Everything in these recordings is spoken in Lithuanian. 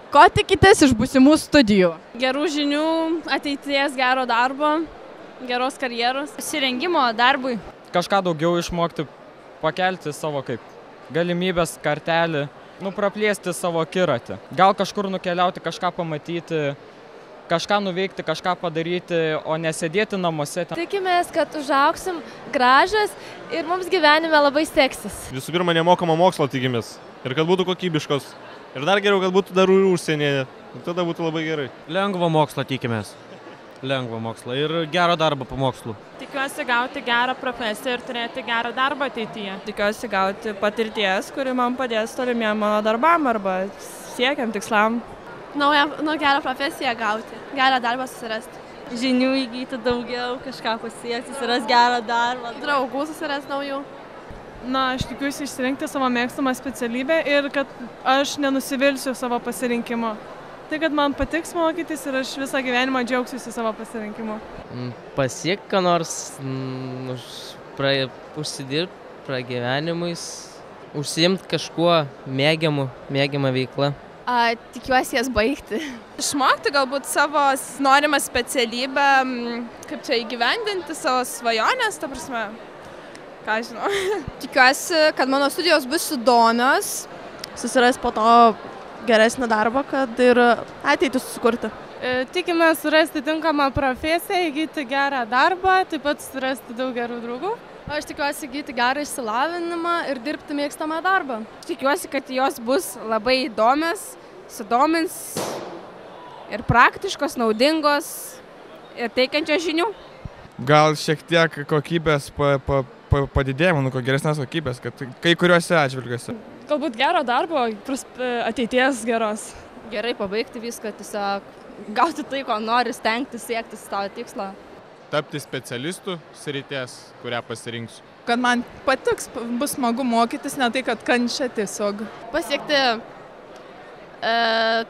Ko tikitės iš būsimų studijų? Gerų žinių, ateities gero darbo, geros karjeros. Pasirengimo darbui. Kažką daugiau išmokti, pakelti savo kaip galimybės kartelį, praplėsti savo akiratį. Gal kažkur nukeliauti, kažką pamatyti, kažką nuveikti, kažką padaryti, o nesėdėti namuose. Tikimės, kad užaugsim gražios ir mums gyvenime labai seksis. Visų pirma, nemokamą mokslo tikimės ir kad būtų kokybiškos. Ir dar geriau, kad būtų dar ir užsienyje. Tada būtų labai gerai. Lengvo mokslo tikimės. Lengvo mokslo ir gero darbo po mokslų. Tikiuosi gauti gerą profesiją ir turėti gerą darbą ateityje. Tikiuosi gauti patirties, kuri man padės tolimiem mano darbam arba siekiam tikslam. Gerą profesiją gauti, gerą darbą susirasti. Žinių įgyti daugiau, kažką pasiekti, susirasti gerą darbą. Draugų susirasti naujų. Aš tikiuosi išsirinkti savo mėgstamą specialybę ir kad aš nenusivilsiu savo pasirinkimo. Tai, kad man patiks mokytis ir aš visą gyvenimą džiaugsiuosi savo pasirinkimu. Pasiekti, ką nors, užsidirbti pragyvenimais, užsiimti kažkuo mėgiamą veiklą. Tikiuosi jas baigti. Išmokti galbūt savo norimą specialybę, kaip čia įgyvendinti savo svajonės, ta prasme. Ką žinau. Tikiuosi, kad mano studijos bus įdomios, susirasti po to geresnį darbą, kad ir ateitį susikurti. Tikimės surasti tinkamą profesiją, įgyti gerą darbą, taip pat surasti daug gerų draugų. Aš tikiuosi įgyti gerą išsilavinimą ir dirbti mėgstamą darbą. Tikiuosi, kad jos bus labai įdomios, sudomins ir praktiškos, naudingos ir teikiančios žinių. Gal šiek tiek kokybės padidėjimo, geresnės kokybės, kad kai kuriuose atžvilgiuose. Galbūt gero darbo, ateities geros. Gerai pabaigti viską, tiesiog gauti tai, ko nori, stengtis, siekti savo tikslą. Tapti specialistų srities, kurią pasirinksiu. Kad man patiks, bus smagu mokytis, ne tai, kad kančia tiesiog. Pasiekti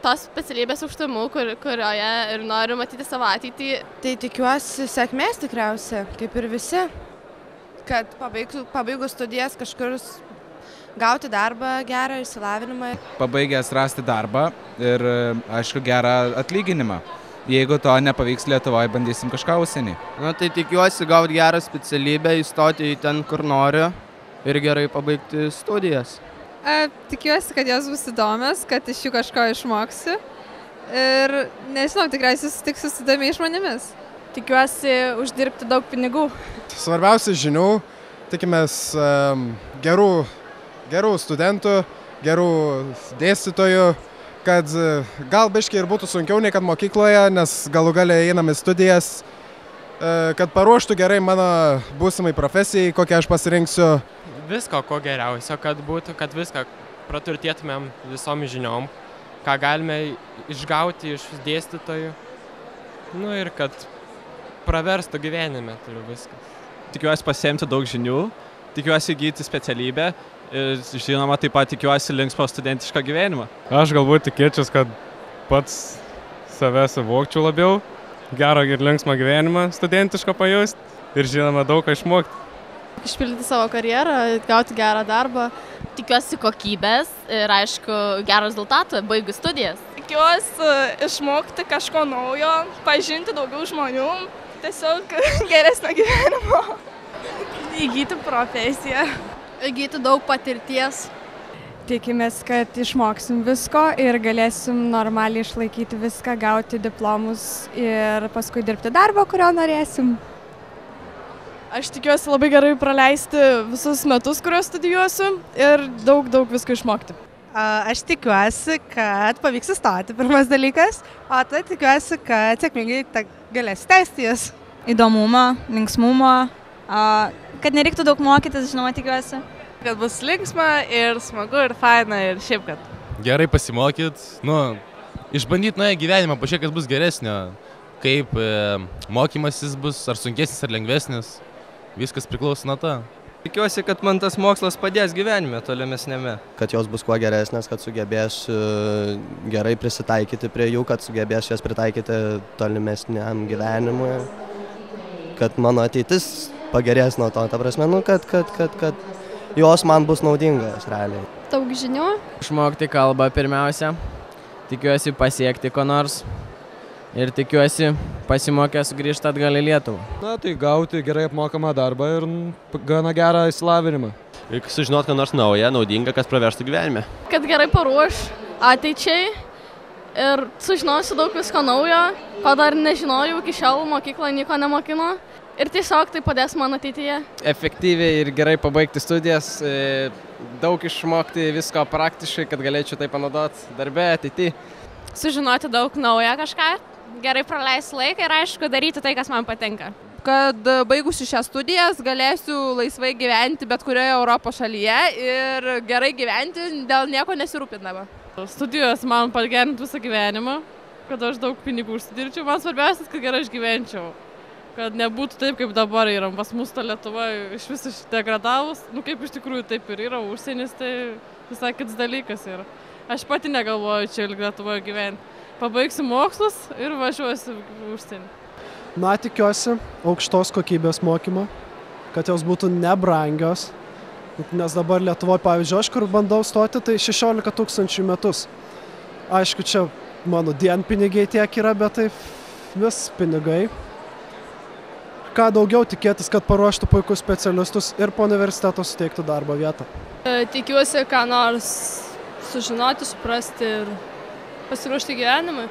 tos specialybės aukštumų, kurioje ir noriu matyti savo ateitį. Tai tikiuosi sėkmės tikriausiai, kaip ir visi, kad pabaigus studijas kažkur gauti darbą, gerą išsilavinimą. Pabaigęs rasti darbą ir, aišku, gerą atlyginimą. Jeigu to nepavyks Lietuvoje, bandysim kažką užsienį. Tai tikiuosi gauti gerą specialybę, įstoti į ten, kur noriu ir gerai pabaigti studijas. Tikiuosi, kad jos bus įdomios, kad iš jų kažko išmoksiu ir, nežinau, tikriausiai susitiksiu su įdomiais žmonėmis. Tikiuosi uždirbti daug pinigų. Svarbiausia žinių, tikimės gerų studentų, gerų dėstytojų, kad gal biškiai ir būtų sunkiau nei kad mokykloje, nes galų gale einam į studijas, kad paruoštų gerai mano būsimai profesijai, kokią aš pasirinksiu. Visko, ko geriausio, kad būtų, kad viską praturtėtumėm visom žiniom, ką galime išgauti iš dėstytojų, ir kad praverstų gyvenime, viskas. Tikiuosi pasiemti daug žinių, tikiuosi įgyti specialybę ir, žinoma, taip pat tikiuosi linksmo studentišką gyvenimą. Aš galbūt tikėčiausi, kad pats save suvokčiau labiau, gerą ir linksmą gyvenimą studentišką pajusti ir, žinoma, daug ką išmokti. Išpildyti savo karjerą, gauti gerą darbą. Tikiuosi kokybės ir, aišku, gero rezultato, baigus studijas. Tikiuosi išmokti kažko naujo, pažinti daugiau žmonių, tiesiog geresnio gyvenimo. Įgyti profesiją. Įgyti daug patirties. Tikimės, kad išmoksim visko ir galėsim normaliai išlaikyti viską, gauti diplomus ir paskui dirbti darbą, kurio norėsim. Aš tikiuosi labai gerai praleisti visus metus, kuriuos studijuosiu ir daug visko išmokti. Aš tikiuosi, kad pavyks įstoti, pirmas dalykas, o tai tikiuosi, kad sėkmingai galėsiu tęsti jas. Įdomumo, linksmumo, kad nereiktų daug mokytis, žinoma, tikiuosi. Kad bus linksma ir smagu ir faina ir šiaip kad. Gerai pasimokyt, išbandyti gyvenimą, pažiūrėk, kas bus geresnio, kaip mokymasis bus, ar sunkesnis, ar lengvesnis, viskas priklauso nuo to. Tikiuosi, kad man tas mokslas padės gyvenime tolimesnėme. Kad jos bus kuo geresnės, kad sugebėsiu gerai prisitaikyti prie jų, kad sugebėsiu jas pritaikyti tolimesniam gyvenimui, kad mano ateitis pagerės nuo to, ta prasme, kad jos man bus naudingos realiai. Daug žinių. Išmokti kalbą pirmiausia, tikiuosi pasiekti ko nors ir tikiuosi pasimokęs sugrįžti atgal į Lietuvą. Na, tai gauti gerai apmokamą darbą ir gana gerą išsilavinimą. Ir sužinot, ką nors naują, naudingą, kas praverstų gyvenime. Kad gerai paruoš ateičiai ir sužinosiu daug visko naujo, ko dar nežinojau iki šiol, mokykloje nieko nemokino. Ir tiesiog tai padės man ateityje. Efektyviai ir gerai pabaigti studijas, daug išmokti visko praktiškai, kad galėčiau tai panaudoti darbe ateityje. Sužinoti daug naujo kažką, gerai praleisti laiką ir aišku daryti tai, kas man patinka. Kad baigusi šias studijas galėsiu laisvai gyventi bet kurioje Europos šalyje ir gerai gyventi dėl nieko nesirūpindama. Studijos man pagerintų visą gyvenimą, kad aš daug pinigų užsidirbčiau. Man svarbiausias, kad gerai išgyvenčiau. Kad nebūtų taip, kaip dabar yra. Pas mus ta Lietuva iš vis išdegradavus. Kaip iš tikrųjų taip ir yra. Užsienis tai visai kits dalykas yra. Aš pati negalvoju čia Lietuvoje gyventi. Pabaigsiu mokslus ir važiuosiu užsienį. Na, tikiuosi aukštos kokybės mokymo, kad jos būtų nebrangios. Nes dabar Lietuvoje, pavyzdžiui, aš kur bandau stoti, tai 16 000 metus. Aišku, čia mano dienpinigiai tiek yra, bet tai vis pinigai. Ką daugiau tikėtis, kad paruoštų puikus specialistus ir po universiteto suteiktų darbo vietą. Tikiuosi, ką nors sužinoti, suprasti ir pasiruošti gyvenimui.